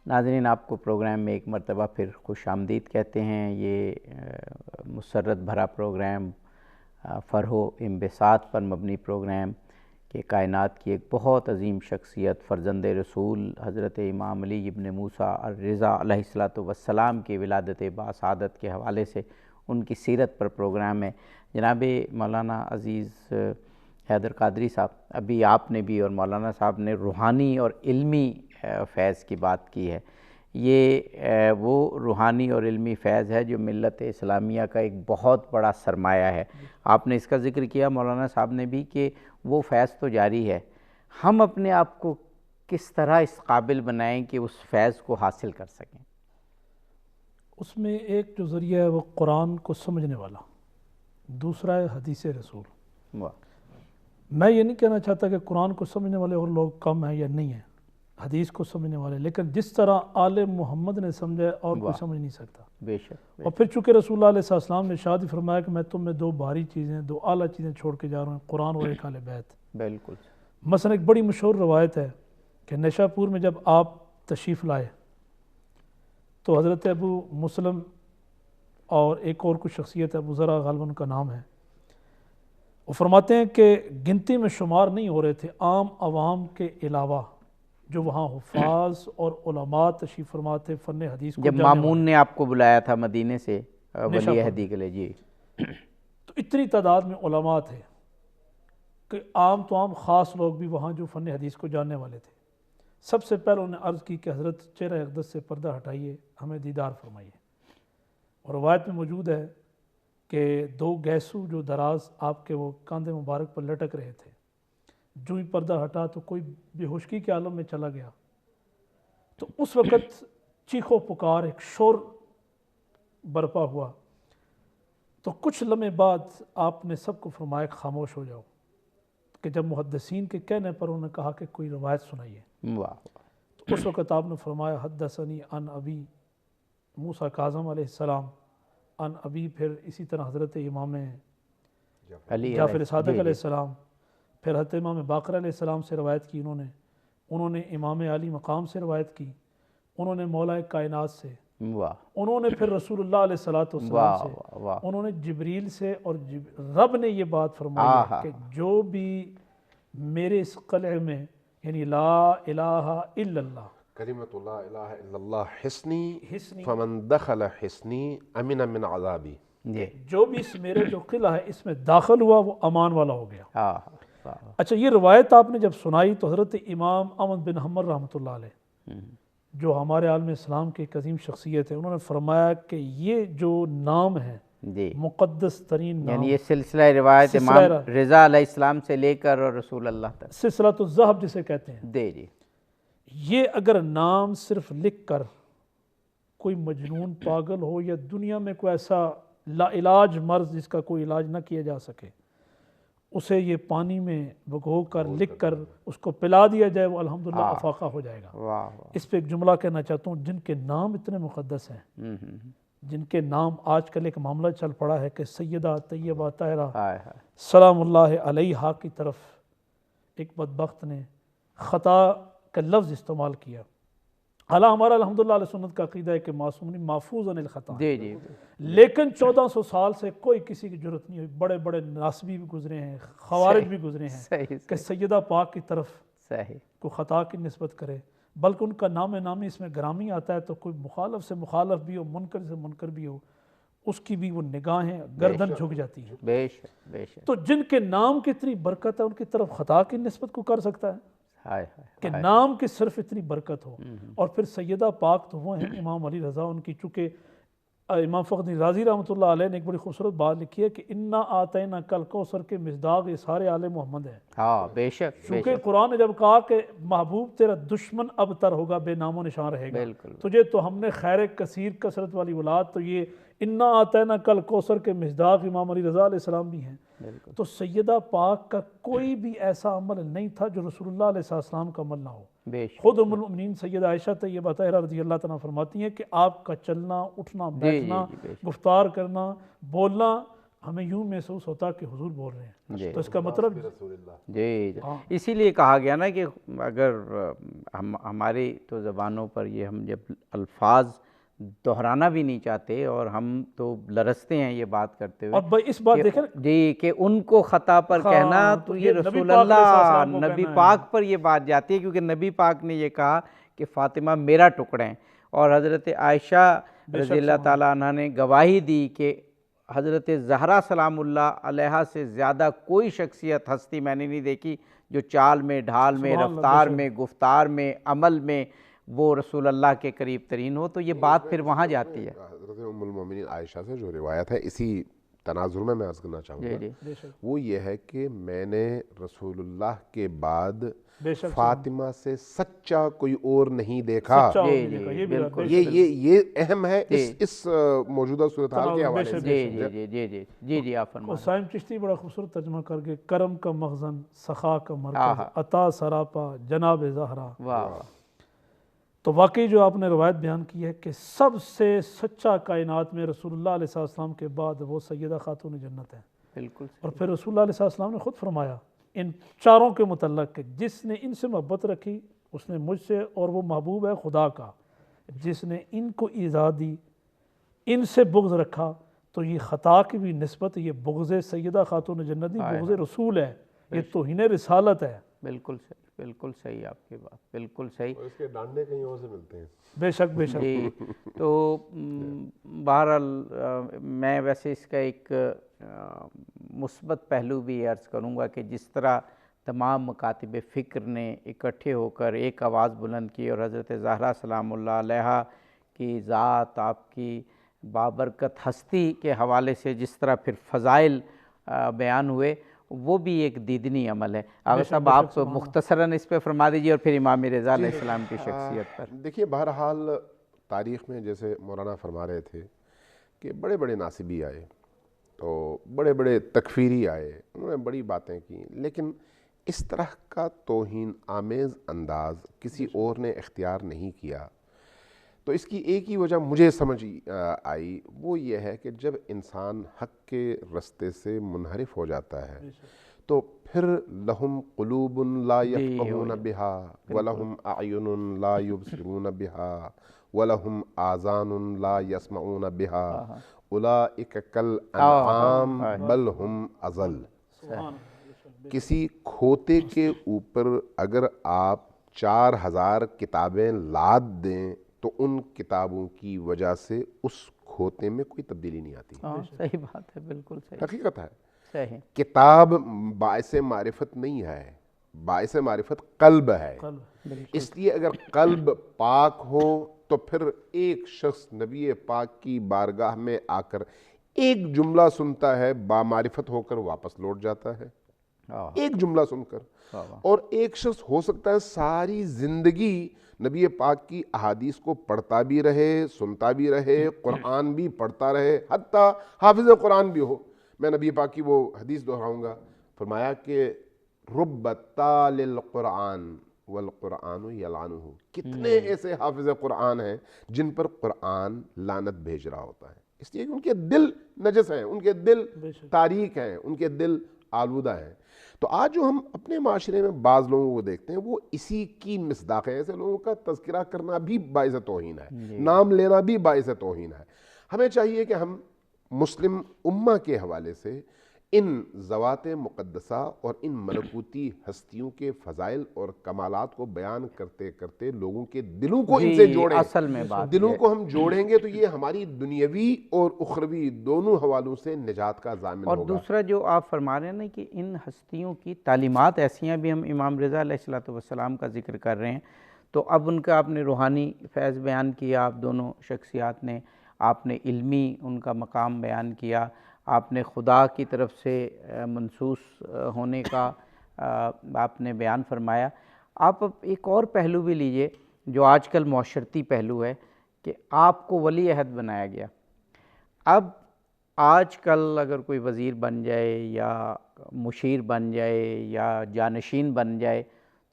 ناظرین، آپ کو پروگرام میں ایک مرتبہ پھر خوش آمدید کہتے ہیں۔ یہ مسرت بھرا پروگرام، فرح و انبساط پر مبنی پروگرام کہ کائنات کی ایک بہت عظیم شخصیت فرزند رسول حضرت امام علی ابن موسیٰ الرضا علیہ السلام کی ولادت باسعادت کے حوالے سے ان کی سیرت پر پروگرام ہے۔ جناب مولانا عزیز حیدر قادری صاحب، ابھی آپ نے بھی اور مولانا صاحب نے روحانی اور علمی فیض کی بات کی ہے۔ یہ وہ روحانی اور علمی فیض ہے جو ملت اسلامیہ کا ایک بہت بڑا سرمایہ ہے۔ آپ نے اس کا ذکر کیا، مولانا صاحب نے بھی، کہ وہ فیض تو جاری ہے، ہم اپنے آپ کو کس طرح اس قابل بنائیں کہ اس فیض کو حاصل کر سکیں؟ اس میں ایک جو ذریعہ ہے وہ قرآن کو سمجھنے والا، دوسرا ہے حدیث رسول۔ میں یہ نہیں کہنا چاہتا کہ قرآن کو سمجھنے والے اور لوگ کم ہیں یا نہیں ہیں، حدیث کو سمجھنے والے، لیکن جس طرح آل محمد نے سمجھا اور کوئی سمجھ نہیں سکتا۔ بے شک۔ اور پھر چونکہ رسول اللہ علیہ السلام نے ارشاد فرمایا کہ میں تم میں دو بھاری چیزیں، دو اعلیٰ چیزیں چھوڑ کے جا رہا ہوں، قرآن اور ایک اہل بیت۔ بالکل۔ مثلا ایک بڑی مشہور روایت ہے کہ نشا پور میں جب آپ تشریف لائے تو حضرت ابو مسلم اور ایک اور کچھ شخصیت ہے، ابو ذرا غالباً ان کا نام ہے، وہ فرماتے ہیں کہ گنتی میں شمار نہیں ہو رہے تھے عام عوام کے علاوہ جو وہاں حفاظ اور علماء تشریف فرما تھے، فن حدیث کو جب جاننے مامون والے۔ نے آپ کو بلایا تھا مدینے سے ولی نشاپور عہدی کے لیے، جی، تو اتنی تعداد میں علماء تھے کہ عام تو عام خاص لوگ بھی وہاں جو فن حدیث کو جاننے والے تھے۔ سب سے پہلے انہوں نے عرض کی کہ حضرت چہرہ اقدس سے پردہ ہٹائیے، ہمیں دیدار فرمائیے۔ اور روایت میں موجود ہے کہ دو گیسو جو دراز آپ کے وہ کاندھے مبارک پر لٹک رہے تھے، جو ہی پردہ ہٹا تو کوئی بے ہوشگی کے عالم میں چلا گیا۔ تو اس وقت چیخ و پکار، ایک شور برپا ہوا۔ تو کچھ لمحے بعد آپ نے سب کو فرمایا کہ خاموش ہو جاؤ، کہ جب محدثین کے کہنے پر انہوں نے کہا کہ کوئی روایت سنائیے، تو اس وقت آپ نے فرمایا حدثنی عن ابی موسیٰ کاظم علیہ السلام عن ابی، پھر اسی طرح حضرت امام جعفر صادق علیہ السلام، پھر حضرت امام باقر علیہ السلام سے روایت کی انہوں نے امام علی مقام سے روایت کی، انہوں نے مولا کائنات سے، انہوں نے پھر رسول اللہ علیہ السلام سے، انہوں نے جبریل سے، اور رب نے یہ بات فرمائی ہے کہ جو بھی میرے اس قلعے میں، یعنی لا الہ الا اللہ، کلمۃ لا الہ الا اللہ حصنی فمن دخل حصنی امن من عذابی، جو بھی اس میرے جو قلعہ ہے اس میں داخل ہوا وہ امان والا ہو گیا۔ اچھا، یہ روایت آپ نے جب سنائی تو حضرت امام احمد بن حنبل رحمۃ اللہ علیہ، جو ہمارے عالم اسلام کے ایک عظیم شخصیت ہے، انہوں نے فرمایا کہ یہ جو نام ہے مقدس ترین نام، یعنی یہ سلسلہ روایت امام رضا علیہ السلام سے لے کر اور رسول اللہ تک، سلسلۃ الذہب جسے کہتے ہیں، جی، یہ اگر نام صرف لکھ کر کوئی مجنون پاگل ہو یا دنیا میں کوئی ایسا لا علاج مرض جس کا کوئی علاج نہ کیا جا سکے، اسے یہ پانی میں بھگو کر لکھ کر اس کو پلا دیا جائے، وہ الحمدللہ افاقہ ہو جائے گا۔ اس پہ ایک جملہ کہنا چاہتا ہوں، جن کے نام اتنے مقدس ہیں، جن کے نام آج کل ایک معاملہ چل پڑا ہے کہ سیدہ طیبہ طاہرہ سلام اللہ علیہا کی طرف ایک بدبخت نے خطا کا لفظ استعمال کیا۔ حالانکہ ہمارا الحمدللہ علیہ سنت کا عقیدہ ہے کہ معصوم محفوظ عن الخطا، لیکن 1400 سال سے کوئی کسی کی جرت نہیں ہوئی، بڑے بڑے ناصبی بھی گزرے ہیں، خوارج بھی گزرے ہیں کہ سیدہ پاک کی طرف کوئی خطا کی نسبت کرے، بلکہ ان کا نام نامی اس میں گرامی آتا ہے، تو کوئی مخالف سے مخالف بھی ہو، منکر سے منکر بھی ہو، اس کی بھی وہ نگاہیں گردن جھک جاتی ہیں۔ بے شک۔ تو جن کے نام کی اتنی برکت ہے ان کی طرف خطا کی نسبت کو کر سکتا ہے کہ نام کی صرف اتنی برکت ہو۔ اور پھر سیدہ پاک تو وہ ہیں امام علی رضا، ان کی چونکہ امام فخر رازی رحمۃ اللہ علیہ نے ایک بڑی خوبصورت بات لکھی ہے کہ انا آتینا کل کوثر کے مصداق یہ سارے آل محمد ہیں۔ بے شک۔ چونکہ قرآن نے جب کہا کہ محبوب تیرا دشمن اب تر ہوگا، بے نام و نشان رہے گا، تجھے تو ہم نے خیر کثیر کثرت والی اولاد، تو یہ انا آتینا کل کوثر کے مصداق امام علی رضا علیہ السلام بھی ہیں۔ تو سیدہ پاک کا کوئی بھی ایسا عمل نہیں تھا جو رسول اللہ علیہ السلام کا عمل نہ ہو۔ خود ام المؤمنین سیدہ عائشہ طیبہ طاہرہ رضی اللہ تعالیٰ فرماتی ہیں کہ آپ کا چلنا، اٹھنا، بیٹھنا، گفتار کرنا، بولنا ہمیں یوں محسوس ہوتا کہ حضور بول رہے ہیں، جی تو اس کا مطلب جی اسی لیے کہا گیا نا کہ اگر ہماری تو زبانوں پر یہ ہم جب الفاظ دہرانا بھی نہیں چاہتے اور ہم تو لرزتے ہیں یہ بات کرتے ہوئے، اور بھائی اس بات دیکھیں جی کہ ان کو خطا پر کہنا تو یہ رسول اللہ نبی پاک پر یہ بات جاتی ہے، کیونکہ نبی پاک نے یہ کہا کہ فاطمہ میرا ٹکڑا ہے، اور حضرت عائشہ رضی اللہ تعالیٰ عنہ نے گواہی دی کہ حضرت زہرا سلام اللہ علیہا سے زیادہ کوئی شخصیت ہستی میں نے نہیں دیکھی جو چال میں، ڈھال میں، رفتار میں، گفتار میں، عمل میں وہ رسول اللہ کے قریب ترین ہو، تو یہ بات پھر وہاں جاتی ہے۔ حضرت ام المومنین عائشہ سے جو روایت ہے اسی تناظر میں عرض کرنا چاہوں گا، وہ یہ ہے کہ میں نے رسول اللہ کے بعد فاطمہ سے سچا کوئی اور نہیں دیکھا۔ یہ اہم ہے اس موجودہ صورتحال کے حوالے سے۔ جی آپ فرمائیں۔ قاسم چشتی بڑا خوبصورت ترجمہ کر کے، کرم کا مخزن، سخا کا مرکز، عطا سراپا، جناب زہرا۔ تو واقعی جو آپ نے روایت بیان کی ہے کہ سب سے سچا کائنات میں رسول اللہ علیہ السلام کے بعد وہ سیدہ خاتون جنت ہیں۔ بالکل۔ اور پھر رسول اللہ علیہ السلام نے خود فرمایا ان چاروں کے متعلق کہ جس نے ان سے محبت رکھی اس نے مجھ سے، اور وہ محبوب ہے خدا کا، جس نے ان کو ایذا دی، ان سے بغض رکھا، تو یہ خطا کی بھی نسبت، یہ بغض سیدہ خاتون جنت نہیں، بغض رسول ہے، یہ توہین رسالت ہے۔ بالکل صحیح، بالکل صحیح آپ کی بات، بالکل صحیح۔ اور اس کے ڈانڈے کہیں اور سے ملتے ہیں۔ بے شک بے شک۔ جی تو بہرحال میں ویسے اس کا ایک مثبت پہلو بھی عرض کروں گا کہ جس طرح تمام مکاتب فکر نے اکٹھے ہو کر ایک آواز بلند کی اور حضرت زہرا سلام اللہ علیہا کی ذات، آپ کی بابرکت ہستی کے حوالے سے جس طرح پھر فضائل بیان ہوئے، وہ بھی ایک دیدنی عمل ہے۔ آغا صاحب آپ مختصراً اس پہ فرما دیجیے اور پھر امام رضا علیہ السلام کی شخصیت پر۔ دیکھیے بہرحال تاریخ میں جیسے مولانا فرما رہے تھے کہ بڑے بڑے ناصبی آئے، تو بڑے بڑے تکفیری آئے، انہوں نے بڑی باتیں کی، لیکن اس طرح کا توہین آمیز انداز کسی اور نے اختیار نہیں کیا۔ تو اس کی ایک ہی وجہ مجھے سمجھ آئی، وہ یہ ہے کہ جب انسان حق کے رستے سے منحرف ہو جاتا ہے تو پھر لہم قلوب لا یفقہون بہا ولہم اعین لا یبصرون بہا ولہم آذان لا یسمعون بہا اولئک کالانعام بل ہم اضل۔ کسی کھوتے کے اوپر اگر آپ 4000 کتابیں لاد دیں تو ان کتابوں کی وجہ سے اس کھوتے میں کوئی تبدیلی نہیں آتی۔ صحیح بات ہے، بالکل صحیح، حقیقت ہے۔ صحیح۔ کتاب باعث معرفت نہیں ہے، باعث معرفت قلب ہے۔ اس لیے اگر قلب پاک ہو تو پھر ایک شخص نبی پاک کی بارگاہ میں آ کر ایک جملہ سنتا ہے، بامعرفت ہو کر واپس لوٹ جاتا ہے، ایک جملہ سن کر۔ اور ایک شخص ہو سکتا ہے ساری زندگی نبی پاک کی احادیث کو پڑھتا بھی رہے، سنتا بھی رہے، قرآن بھی پڑھتا رہے، حتیٰ حافظ قرآن بھی ہو۔ میں نبی پاک کی وہ حدیث دہراؤں گا، فرمایا کہ رب تال القرآن والقرآن یلعنہ، کتنے ایسے حافظ قرآن ہیں جن پر قرآن لعنت بھیج رہا ہوتا ہے، اس لیے کہ ان کے دل نجس ہیں، ان کے دل تاریک ہیں، ان کے دل آلودہ ہیں۔ تو آج جو ہم اپنے معاشرے میں بعض لوگوں کو دیکھتے ہیں وہ اسی کی مصداق ہے۔ ایسے لوگوں کا تذکرہ کرنا بھی باعث توہین ہے، نام لینا بھی باعث توہین ہے۔ ہمیں چاہیے کہ ہم مسلم امہ کے حوالے سے ان ذوات مقدسہ اور ان ملکوتی ہستیوں کے فضائل اور کمالات کو بیان کرتے کرتے لوگوں کے دلوں کو ان سے جوڑیں۔ اصل میں بات دلوں کو ہم جوڑیں گے تو یہ ہماری دنیاوی اور اخروی دونوں حوالوں سے نجات کا ضامن ہوگا۔ اور دوسرا جو آپ فرما رہے ہیں نا کہ ان ہستیوں کی تعلیمات ایسی ہیں، بھی ہم امام رضا علیہ السلام کا ذکر کر رہے ہیں، تو اب ان کا آپ نے روحانی فیض بیان کیا، آپ دونوں شخصیات نے، آپ نے علمی ان کا مقام بیان کیا، آپ نے خدا کی طرف سے منصوص ہونے کا آپ نے بیان فرمایا۔ آپ اب ایک اور پہلو بھی لیجئے جو آج کل معاشرتی پہلو ہے کہ آپ کو ولی عہد بنایا گیا۔ اب آج کل اگر کوئی وزیر بن جائے یا مشیر بن جائے یا جانشین بن جائے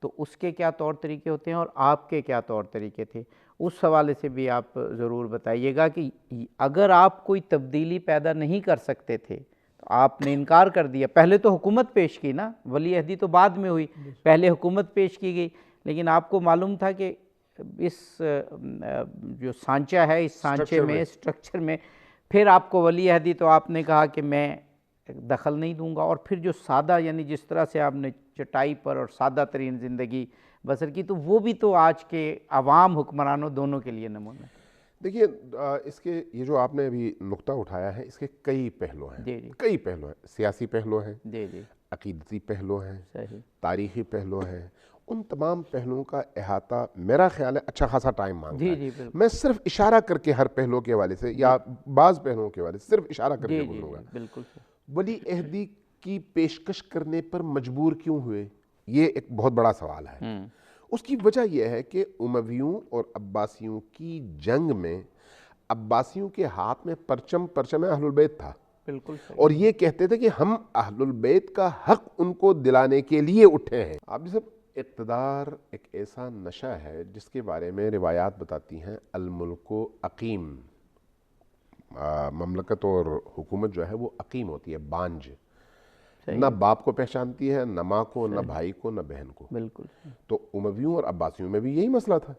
تو اس کے کیا طور طریقے ہوتے ہیں اور آپ کے کیا طور طریقے تھے، اس حوالے سے بھی آپ ضرور بتائیے گا کہ اگر آپ کوئی تبدیلی پیدا نہیں کر سکتے تھے تو آپ نے انکار کر دیا. پہلے تو حکومت پیش کی نا, ولی عہدی تو بعد میں ہوئی, پہلے حکومت پیش کی گئی, لیکن آپ کو معلوم تھا کہ اس جو سانچہ ہے, اس سانچے میں, اسٹرکچر میں پھر آپ کو ولی عہدی, تو آپ نے کہا کہ میں دخل نہیں دوں گا. اور پھر جو سادہ, یعنی جس طرح سے آپ نے چٹائی پر اور سادہ ترین زندگی بسر کی, تو وہ بھی تو آج کے عوام حکمرانوں دونوں کے لیے نمونہ ہے. دیکھیے اس کے یہ جو آپ نے ابھی نقطہ اٹھایا ہے, اس کے کئی پہلو ہیں. جی جی کئی پہلو ہیں. سیاسی پہلو ہیں, جی جی عقیدتی پہلو ہیں, صحیح, تاریخی پہلو ہیں. ان تمام پہلوؤں کا احاطہ میرا خیال ہے اچھا خاصا ٹائم مانگتا ہے. جی بالکل, میں صرف اشارہ کر کے ہر پہلو کے حوالے سے یا بعض پہلوؤں کے حوالے سے صرف اشارہ کر کے گزروں گا. بالکل. ولی عہدی کی پیشکش کرنے پر مجبور کیوں ہوئے, یہ ایک بہت بڑا سوال ہے. اس کی وجہ یہ ہے کہ امویوں اور عباسیوں کی جنگ میں عباسیوں کے ہاتھ میں پرچم اہل البیت تھا. بالکل, اور یہ کہتے تھے کہ ہم اہل البیت کا حق ان کو دلانے کے لیے اٹھے ہیں. آپ جب اقتدار ایک ایسا نشہ ہے جس کے بارے میں روایات بتاتی ہیں الملک و عقیم, مملکت اور حکومت جو ہے وہ عقیم ہوتی ہے, بانج, نہ باپ کو پہچانتی ہے, نہ ماں کو, نہ بھائی کو, نہ بہن کو. بالکل. تو امویوں اور عباسیوں میں بھی یہی مسئلہ تھا.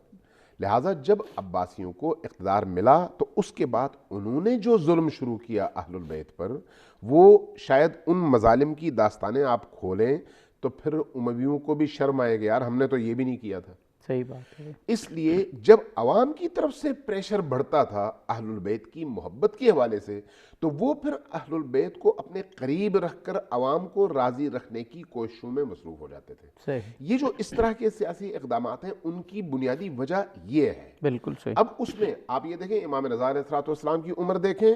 لہٰذا جب عباسیوں کو اقتدار ملا تو اس کے بعد انہوں نے جو ظلم شروع کیا اہل البیت پر, وہ شاید ان مظالم کی داستانیں آپ کھولیں تو پھر امویوں کو بھی شرم آئے گا, یار ہم نے تو یہ بھی نہیں کیا تھا. صحیح بات ہے. اس لیے جب عوام کی طرف سے پریشر بڑھتا تھا اہل البیت کی محبت کے حوالے سے, تو وہ پھر اہل البیت کو اپنے قریب رکھ کر عوام کو راضی رکھنے کی کوششوں میں مصروف ہو جاتے تھے. صحیح. یہ جو اس طرح کے سیاسی اقدامات ہیں ان کی بنیادی وجہ یہ ہے. بالکل صحیح. اب اس میں آپ یہ دیکھیں, امام رضا علیہ السلام کی عمر دیکھیں,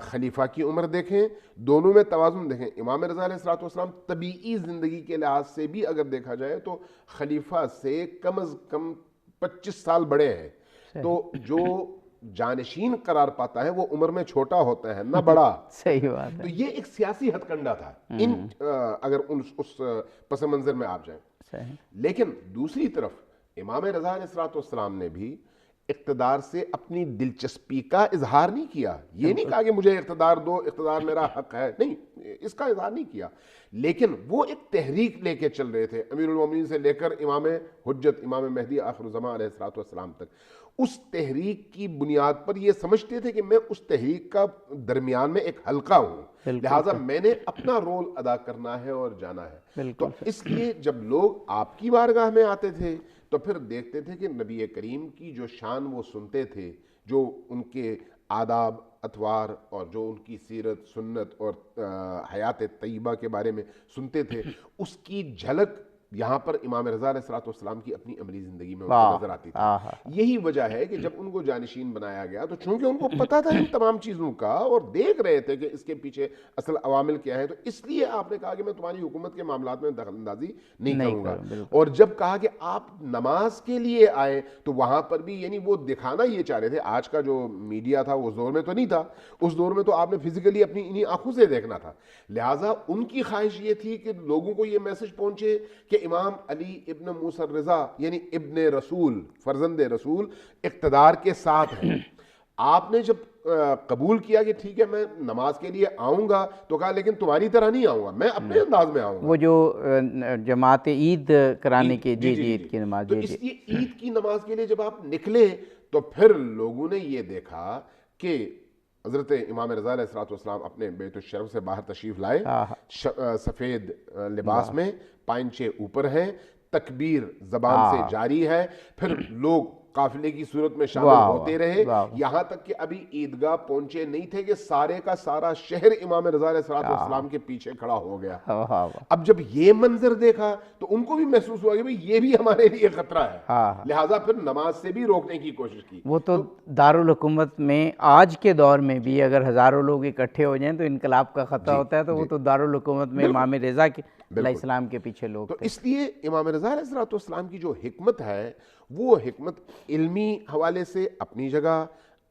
خلیفہ کی عمر دیکھیں, دونوں میں توازن دیکھیں. امام رضا علیہ السلام طبیعی زندگی کے لحاظ سے بھی اگر دیکھا جائے تو خلیفہ سے کم از کم 25 سال بڑے ہیں. تو جو جانشین قرار پاتا ہے وہ عمر میں چھوٹا ہوتا ہے, نہ بڑا. صحیح بات ہے. تو یہ ایک سیاسی ہتھ کنڈا تھا اگر اس پس منظر میں آپ جائیں. صحیح. لیکن دوسری طرف امام رضا علیہ السلام نے بھی اقتدار سے اپنی دلچسپی کا اظہار نہیں کیا. یہ نہیں کہا کہ مجھے اقتدار دو, اقتدار میرا حق ہے, نہیں, اس کا اظہار نہیں کیا. لیکن وہ ایک تحریک لے کے چل رہے تھے, امیر المومنین سے لے کر امام حجت امام مہدی آخر الزمان علیہ السلام تک. اس تحریک کی بنیاد پر یہ سمجھتے تھے کہ میں اس تحریک کا درمیان میں ایک حلقہ ہوں, لہٰذا میں نے اپنا رول ادا کرنا ہے اور جانا ہے. تو اس لیے جب لوگ آپ کی بارگاہ میں آتے تھے تو پھر دیکھتے تھے کہ نبی کریم کی جو شان وہ سنتے تھے, جو ان کے آداب اطوار اور جو ان کی سیرت سنت اور حیات طیبہ کے بارے میں سنتے تھے, اس کی جھلک یہاں پر امام رضا علیہ السلام کی اپنی عملی زندگی میں نظر آتی تھی. یہی وجہ ہے کہ جب ان کو جانشین بنایا گیا تو چونکہ ان کو پتا تھا ان تمام چیزوں کا اور دیکھ رہے تھے کہ اس کے پیچھے اصل عوامل کیا ہے, تو اس لیے آپ نے کہا کہ میں تمہاری حکومت کے معاملات میں دخل اندازی نہیں کروں گا. اور جب کہا کہ آپ نماز کے لیے آئے تو وہاں پر بھی یعنی وہ دکھانا یہ چاہ رہے تھے. آج کا جو میڈیا تھا وہ دور میں تو نہیں تھا, اس دور میں تو آپ نے فزیکلی اپنی انہی آنکھوں سے دیکھنا تھا. لہٰذا ان کی خواہش یہ تھی کہ لوگوں کو یہ میسج پہنچے کہ امام علی ابن موسیٰ الرضا یعنی ابن رسول, فرزند رسول, اقتدار کے ساتھ ہیں. آپ نے جب قبول کیا کہ ٹھیک ہے میں نماز کے لیے آؤں گا, تو کہا لیکن تمہاری طرح نہیں آؤں گا, میں اپنے انداز میں آؤں گا. وہ جو جماعت عید کرانے کی, جی عید کی نماز, تو اس لیے عید کی نماز کے لیے جب آپ نکلے تو پھر لوگوں نے یہ دیکھا کہ حضرت امام رضا علیہ السلام اپنے بیت الشرف سے باہر تشریف لائے, سفید لباس میں, پائنچے اوپر ہیں, تکبیر زبان سے جاری ہے, پھر لوگ قافلے کی صورت میں شامل ہوتے رہے, یہاں تک کہ ابھی عیدگاہ پہنچے نہیں تھے کہ سارے کا سارا شہر امام رضا علیہ السلام کے پیچھے کھڑا ہو گیا. اب جب یہ منظر دیکھا تو ان کو بھی محسوس ہوا کہ بھئی یہ بھی ہمارے لیے خطرہ ہے, لہٰذا پھر نماز سے بھی روکنے کی کوشش کی. وہ تو دارالحکومت میں آج کے دور میں بھی اگر ہزاروں لوگ اکٹھے ہو جائیں تو انقلاب کا خطرہ ہوتا ہے, تو وہ تو دارالحکومت میں امام رضا علیہ السلام کے پیچھے لوگ تو اس لیے امام رضا علیہ السلام کی جو حکمت ہے وہ حکمت علمی حوالے سے اپنی جگہ,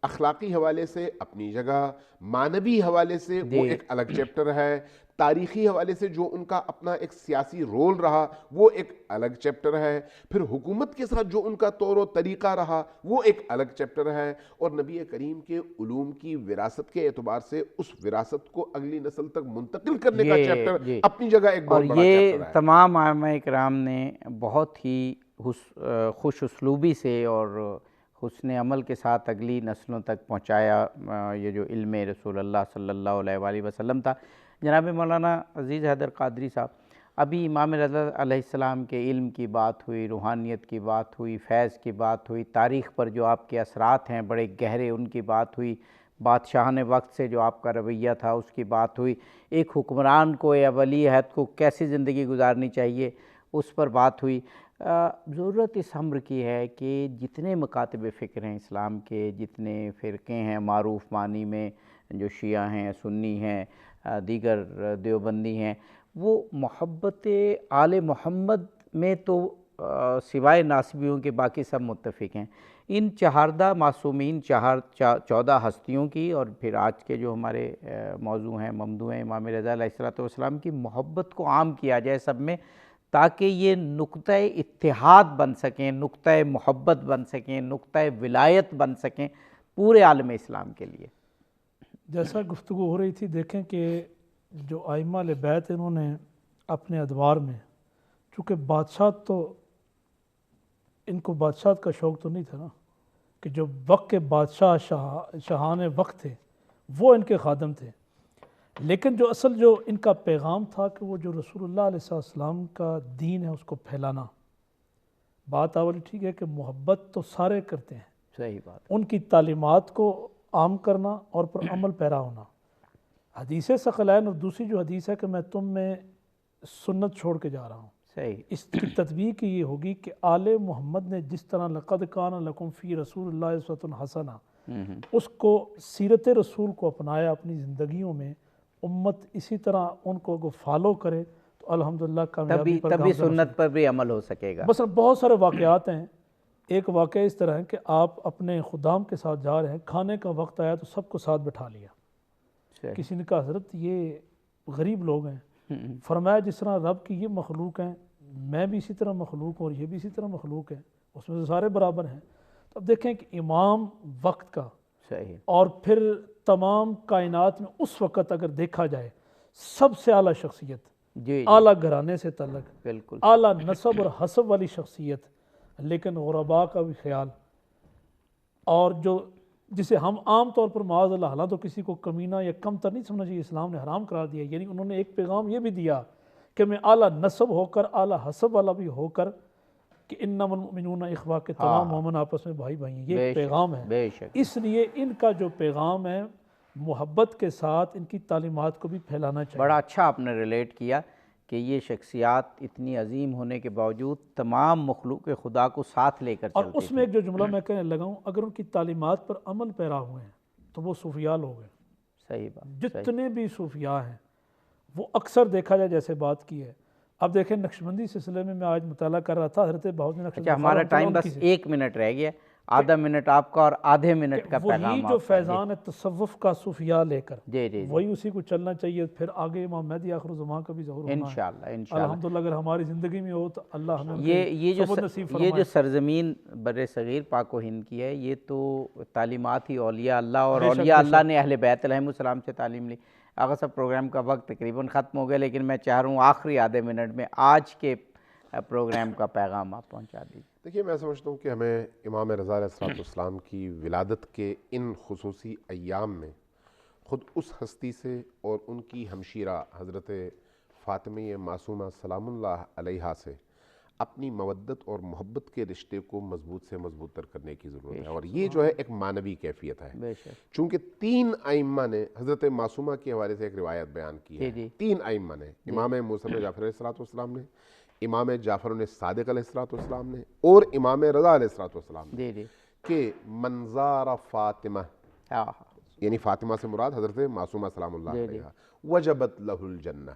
اخلاقی حوالے سے اپنی جگہ، معنوی حوالے سے وہ ایک الگ چیپٹر ہے، تاریخی حوالے سے جو ان کا اپنا ایک سیاسی رول رہا وہ ایک الگ چیپٹر ہے، پھر حکومت کے ساتھ جو ان کا طور و طریقہ رہا وہ ایک الگ چیپٹر ہے، اور نبی کریم کے علوم کی وراثت کے اعتبار سے اس وراثت کو اگلی نسل تک منتقل کرنے کا چیپٹر اپنی جگہ ایک بہت بڑا چیپٹر ہے۔ اور یہ تمام ائمہ کرام نے بہت ہی خوش اسلوبی سے اور حسن عمل کے ساتھ اگلی نسلوں تک پہنچایا یہ جو علم رسول اللہ صلی اللہ علیہ وآلہ وسلم تھا۔ جناب مولانا عزیز حیدر قادری صاحب، ابھی امام رضا علیہ السلام کے علم کی بات ہوئی، روحانیت کی بات ہوئی، فیض کی بات ہوئی، تاریخ پر جو آپ کے اثرات ہیں بڑے گہرے ان کی بات ہوئی، بادشاہان وقت سے جو آپ کا رویہ تھا اس کی بات ہوئی، ایک حکمران کو یا ولی عہد کو کیسی زندگی گزارنی چاہیے اس پر بات ہوئی۔ ضرورت اس امر کی ہے کہ جتنے مکاتب فکر ہیں اسلام کے، جتنے فرقے ہیں معروف معنی میں، جو شیعہ ہیں، سنی ہیں، دیگر دیوبندی ہیں، وہ محبت آل محمد میں تو سوائے ناصبیوں کے باقی سب متفق ہیں۔ ان چہاردہ معصومین 14 ہستیوں کی اور پھر آج کے جو ہمارے موضوع ہیں ممدوح ہیں امام رضا علیہ السلام کی محبت کو عام کیا جائے سب میں، تاکہ یہ نقطہ اتحاد بن سکیں، نقطہ محبت بن سکیں، نقطہ ولایت بن سکیں پورے عالم اسلام کے لیے۔ جیسا گفتگو ہو رہی تھی، دیکھیں کہ جو ائمہ اہل بیت انہوں نے اپنے ادوار میں، چونکہ بادشاہ تو ان کو بادشاہت کا شوق تو نہیں تھا نا، کہ جو وقت کے بادشاہ شاہان وقت تھے وہ ان کے خادم تھے، لیکن جو اصل جو ان کا پیغام تھا کہ وہ جو رسول اللہ علیہ السلام کا دین ہے اس کو پھیلانا۔ بات اولی ٹھیک ہے کہ محبت تو سارے کرتے ہیں، صحیح بات، ان کی تعلیمات کو عام کرنا اور پر عمل پیرا ہونا۔ حدیث ثقلین اور دوسری جو حدیث ہے کہ میں تم میں سنت چھوڑ کے جا رہا ہوں، صحیح، اس کی تطبیق یہ ہوگی کہ آل محمد نے جس طرح لقد کان لکم فی رسول اللہ اسوۃ حسنہ اس کو سیرت رسول کو اپنایا اپنی زندگیوں میں، امت اسی طرح ان کو اگر فالو کرے تو الحمدللہ کامیابی پر تبھی سنت پر بھی عمل ہو سکے گا۔ بس بہت سارے واقعات ہیں، ایک واقعہ اس طرح ہے کہ آپ اپنے خدام کے ساتھ جا رہے ہیں، کھانے کا وقت آیا تو سب کو ساتھ بٹھا لیا، کسی نے کہا حضرت یہ غریب لوگ ہیں، فرمایا جس طرح رب کی یہ مخلوق ہیں میں بھی اسی طرح مخلوق ہوں اور یہ بھی اسی طرح مخلوق ہے، اس میں سے سارے برابر ہیں۔ تو اب دیکھیں کہ امام وقت کا صحیح، اور پھر تمام کائنات میں اس وقت اگر دیکھا جائے سب سے اعلیٰ شخصیت، جی اعلیٰ گھرانے سے تعلق، بالکل، اعلیٰ نسب اور حسب والی شخصیت، لیکن غرباء کا بھی خیال، اور جو جسے ہم عام طور پر معاذ اللہ، حالانکہ تو کسی کو کمینہ یا کم تر نہیں سمجھنا چاہیے، اسلام نے حرام قرار دیا، یعنی انہوں نے ایک پیغام یہ بھی دیا کہ میں اعلیٰ نسب ہو کر اعلیٰ حسب والا بھی ہو کر کہ انما المؤمنون اخوہ، کے تمام مومن آپس میں بھائی بھائی ہیں، یہ ایک پیغام ہے۔ بے شک، اس لیے ان کا جو پیغام ہے محبت کے ساتھ ان کی تعلیمات کو بھی پھیلانا چاہیے۔ بڑا اچھا آپ نے ریلیٹ کیا کہ یہ شخصیات اتنی عظیم ہونے کے باوجود تمام مخلوق خدا کو ساتھ لے کر اور چلتی اس میں ایک جو جملہ میں کہنے لگا ہوں، اگر ان کی تعلیمات پر عمل پیرا ہوئے ہیں تو وہ صوفیاء لوگ ہیں۔ صحیح بات، جتنے بھی صوفیاء ہیں وہ اکثر دیکھا جائے جیسے بات کی ہے، اب دیکھیں نقشبندی سلسلے میں آج مطالعہ کر رہا تھا، حضرت بہاؤالدین نقشبندی، اچھا ہمارا ٹائم بس 1 منٹ رہ گیا، آدھا منٹ آپ کا اور آدھے منٹ کا پیغام وہی آپ جو کا۔ فیضان ہے تصوف کا صوفیاء لے کر، جی جی، وہی اسی کو چلنا چاہیے، پھر آگے امام مہدی آخر الزمان کا بھی ظہور ہونا ہے انشاءاللہ انشاءاللہ۔ الحمدللہ، اگر ہماری زندگی میں ہو تو اللہ ہمیں یہ جو سرزمین بر صغیر پاک و ہند کی ہے، یہ تو تعلیمات ہی اولیاء اللہ، اور اولیاء اللہ نے اہل بیت علیہم السلام سے تعلیم لی۔ آغا صاحب پروگرام کا وقت تقریباً ختم ہو گیا، لیکن میں چاہ رہا ہوں آخری آدھے منٹ میں آج کے پروگرام کا پیغام آپ پہنچا دیجیے۔ دیکھیے، میں سمجھتا ہوں کہ ہمیں امام رضا علیہ السلام کی ولادت کے ان خصوصی ایام میں خود اس ہستی سے اور ان کی ہمشیرہ حضرت فاطمہ معصومہ سلام اللہ علیہا سے اپنی مودت اور محبت کے رشتے کو مضبوط سے مضبوط تر کرنے کی ضرورت ہے، اور یہ جو ہے ایک معنوی کیفیت ہے۔ چونکہ 3 ائمہ نے حضرت معصومہ کے حوالے سے ایک روایت بیان کی ہے، 3 ائمہ نے، امام موسیٰ جعفر علیہ السلام نے، امام جعفر صادق علیہ السلام نے، اور امام رضا علیہ السلام نے، کہ منظار فاطمہ، یعنی فاطمہ سے مراد حضرت معصومہ سلام اللہ علیہا، وجبت لہ الجنہ،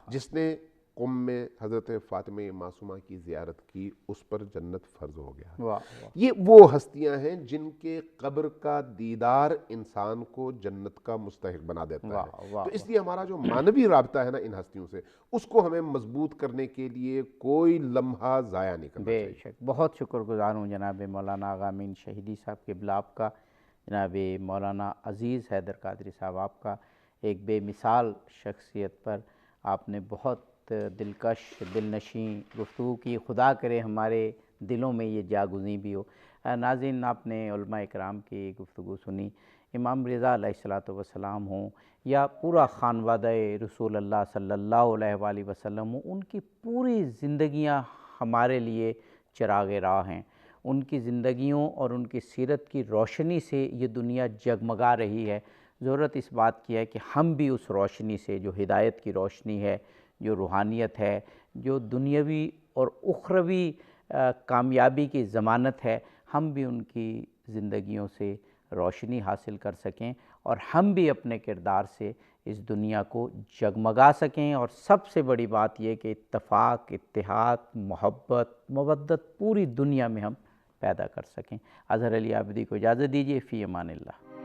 جس نے قم میں حضرت فاطمہ معصومہ کی زیارت کی، اس پر جنت فرض ہو گیا۔ یہ وہ ہستیاں ہیں جن کے قبر کا دیدار انسان کو جنت کا مستحق بنا دیتا ہے۔ تو اس لیے ہمارا جو معنوی رابطہ ہے نا ان ہستیوں سے، اس کو ہمیں مضبوط کرنے کے لیے کوئی لمحہ ضائع نہیں کرنا چاہیے۔ بے شک، بہت شکر گزار ہوں جناب مولانا آغا امین شہیدی صاحب کے بلاب کا، جناب مولانا عزیز حیدر قادری صاحب آپ کا، ایک بے مثال شخصیت پر آپ نے بہت دلکش دلنشیں گفتگو کی۔ خدا کرے ہمارے دلوں میں یہ جاگزیں بھی ہو۔ ناظرین، آپ نے علماء اکرام کی گفتگو سنی۔ امام رضا علیہ السلام ہوں یا پورا خانوادہ رسول اللہ صلی اللہ علیہ وآلہ وسلم ہوں، ان کی پوری زندگیاں ہمارے لیے چراغ راہ ہیں۔ ان کی زندگیوں اور ان کی سیرت کی روشنی سے یہ دنیا جگمگا رہی ہے۔ ضرورت اس بات کی ہے کہ ہم بھی اس روشنی سے، جو ہدایت کی روشنی ہے، جو روحانیت ہے، جو دنیاوی اور اخروی کامیابی کی ضمانت ہے، ہم بھی ان کی زندگیوں سے روشنی حاصل کر سکیں اور ہم بھی اپنے کردار سے اس دنیا کو جگمگا سکیں، اور سب سے بڑی بات یہ کہ اتفاق، اتحاد، محبت، مودت پوری دنیا میں ہم پیدا کر سکیں۔ اظہر علی عابدی کو اجازت دیجیے، فی امان اللہ۔